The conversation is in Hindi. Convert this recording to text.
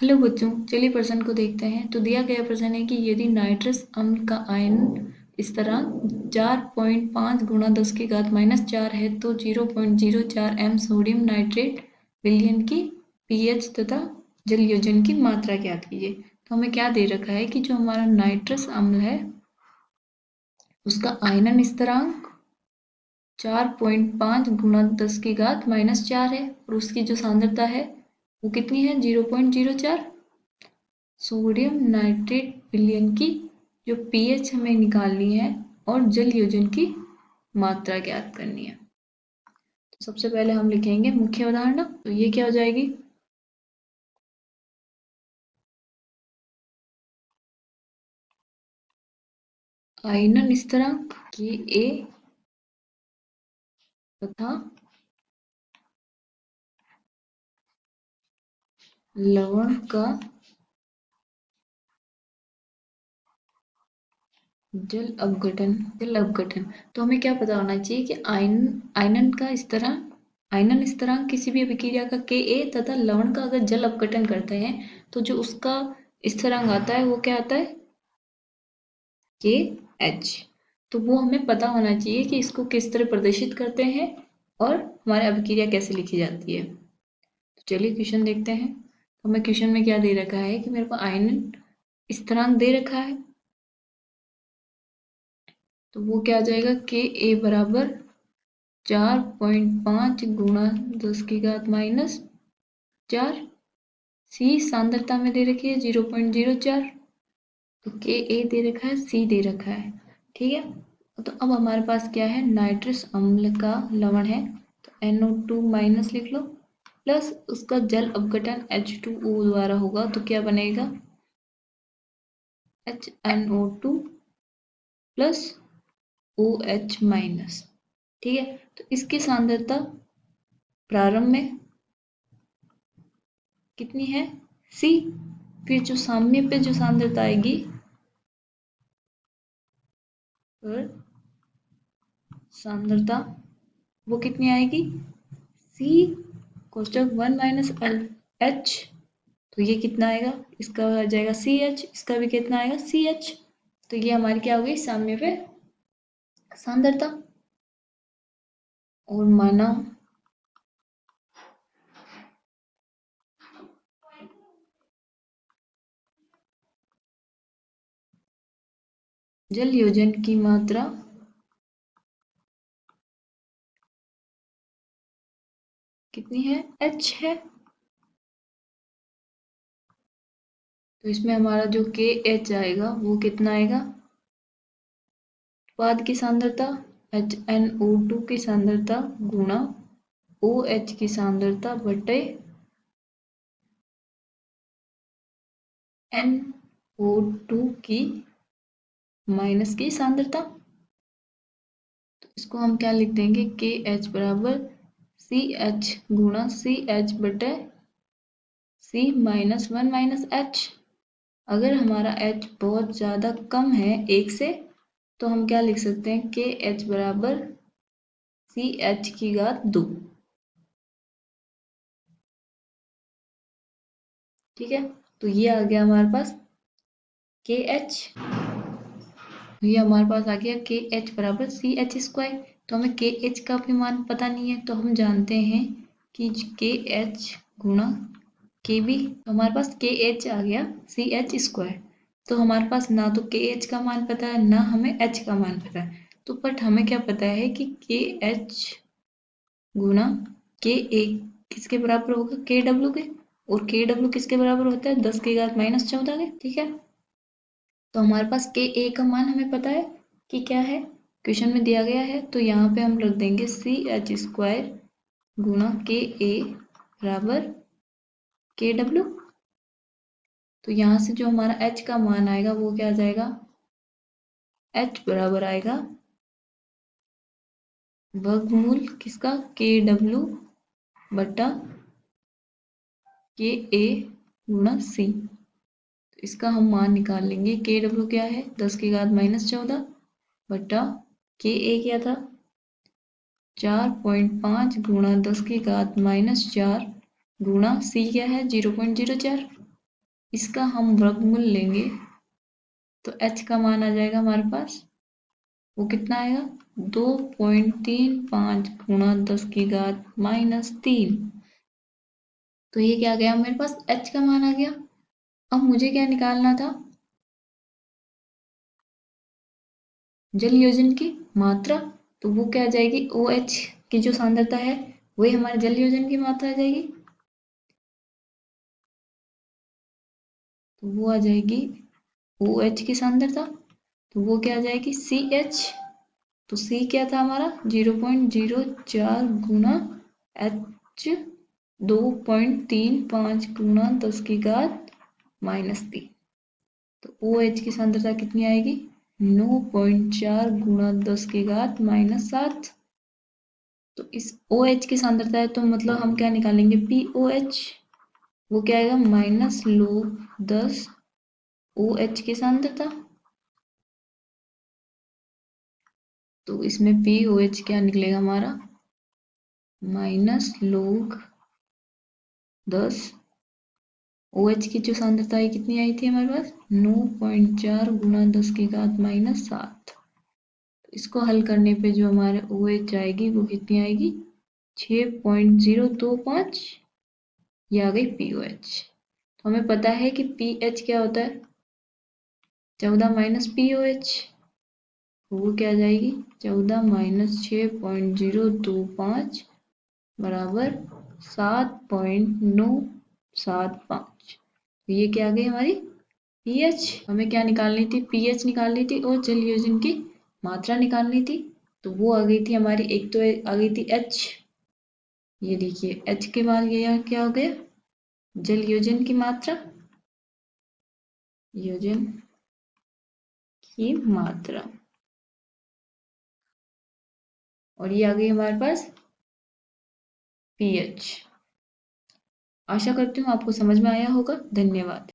हेलो बच्चों, चलिए प्रश्न को देखते हैं। तो दिया गया प्रश्न है कि यदि नाइट्रस अम्ल का आयन स्थिरांक 4.5 गुणा 10 की घात -4 है तो 0.04 एम सोडियम नाइट्रेट विलयन की पीएच तथा जल योजन की मात्रा ज्ञात कीजिए। तो हमें क्या दे रखा है कि जो हमारा नाइट्रस अम्ल है उसका आयनन स्थिरांक 4.5 गुणा 10 की घात -4 है और उसकी जो सांद्रता है वो कितनी है, 0.04। सोडियम नाइट्रेट विलयन की जो पीएच हमें निकालनी है और जल योजन की मात्रा ज्ञात करनी है। तो सबसे पहले हम लिखेंगे मुख्य अवधारणा। तो ये क्या हो जाएगी, आयनन स्थिरांक Ka तथा लवण का जल अपघटन। तो हमें क्या पता होना चाहिए कि आयनन स्थिरांक किसी भी अभिक्रिया का Ka तथा लवण का अगर जल अपघटन करते हैं तो जो उसका स्थिरांक आता है वो क्या आता है, KH। तो वो हमें पता होना चाहिए कि इसको किस तरह प्रदर्शित करते हैं और हमारे अभिक्रिया कैसे लिखी जाती है। तो चलिए क्वेश्चन देखते हैं। तो हमें क्वेश्चन में क्या दे रखा है कि मेरे को आयनन स्थिरांक दे रखा है। तो वो क्या आ जाएगा, Ka बराबर 4.5 गुणा 10 की घात -4। C सांद्रता में दे रखी है 0.04। तो Ka दे रखा है, C दे रखा है, ठीक है। तो अब हमारे पास क्या है, नाइट्रस अम्ल का लवण है तो NO2 माइनस लिख लो, प्लस उसका जल अपघटन H2O द्वारा होगा तो क्या बनेगा, HNO2 प्लस OH माइनस, ठीक है। तो इसकी सांद्रता प्रारंभ में कितनी है, C। फिर जो सामने पे जो सांद्रता आएगी और सांद्रता वो कितनी आएगी, C कोष्टक 1 माइनस H। तो ये कितना आएगा, इसका आ जाएगा CH, इसका भी कितना आएगा CH। तो ये हमारी क्या हो गई, सामने पे सांद्रता। और माना जल योजन की मात्रा कितनी है, H है। तो इसमें हमारा जो KH आएगा वो कितना आएगा, उत्पाद की सांद्रता HNO2 की सांद्रता गुणा OH की सांद्रता बटे NO2 की माइनस की सांद्रता। तो इसको हम क्या लिख देंगे, KH बराबर CH गुणा CH बटे C माइनस 1 माइनस H। अगर हमारा H बहुत ज़्यादा कम है 1 से तो हम क्या लिख सकते हैं, KH बराबर CH की घात 2, ठीक है। तो ये आ गया हमारे पास KH। ये हमारे पास आ गया KH बराबर CH स्क्वायर। तो हमें KH का भी मान पता नहीं है तो हम जानते हैं कि KH गुणा KB, तो हमारे पास KH आ गया CH स्क्वायर। तो हमारे पास ना तो KH का मान पता है ना हमें H का मान पता है। तो बट हमें क्या पता है कि KH गुणा KA किसके बराबर होगा, KW के। और KW किसके बराबर होता है, 10 की घात -14 के, ठीक है। तो हमारे पास Ka का मान हमें पता है कि क्या है, क्वेश्चन में दिया गया है। तो यहाँ पे हम रख देंगे CH स्क्वायर गुणा Ka बराबर KW। तो यहाँ से जो हमारा H का मान आएगा वो क्या आ जाएगा, H बराबर आएगा वर्गमूल किसका, KW बटा Ka गुणा C। तो इसका हम मान निकाल लेंगे, KW क्या है 10 की घात -14 बटा Ka क्या था 4.5 गुणा 10 की घात -4 गुणा C क्या है 0.04। इसका हम वर्गमूल लेंगे तो h का मान आ जाएगा हमारे पास, वो कितना आएगा 2.35 गुणा 10 की घात -3। तो ये क्या आ गया मेरे पास, h का मान आ गया। अब मुझे क्या निकालना था, जल योजन की मात्रा। तो वो क्या आ जाएगी, OH की जो सांद्रता है वही हमारे जल योजन की मात्रा आ जाएगी। तो वो आ जाएगी OH की सांद्रता, तो वो क्या आ जाएगी CH। तो C क्या था हमारा 0.04 गुना H 2.35 गुना 10 की घात -3। तो OH की सांद्रता कितनी आएगी 9.4 गुना 10 की घात -7। तो इस OH की सांद्रता है तो मतलब हम क्या निकालेंगे POH, वो क्या आएगा -log10 OH की सांद्रता। तो इसमें POH क्या निकलेगा हमारा -log10 OH की जो सांद्रता है कितनी आई थी हमारे पास 9.4 गुना 10 की घात -7। इसको हल करने पे जो हमारे OH आएगी वो कितनी आएगी 6.025, ये आ गई POH। तो हमें पता है कि pH क्या होता है 14 - POH, वो क्या आ जाएगी 14 - 6.025 बराबर 7.975। तो ये क्या आ गई हमारी pH। हमें क्या निकालनी थी, pH निकालनी थी और जल योजन की मात्रा निकालनी थी। तो वो आ गई थी हमारी, एक तो आ गई थी H, ये देखिए H के बाद ये क्या हो गया जल योजन की मात्रा, योजन की मात्रा, और ये आ गई हमारे पास pH। आशा करती हूँ आपको समझ में आया होगा। धन्यवाद।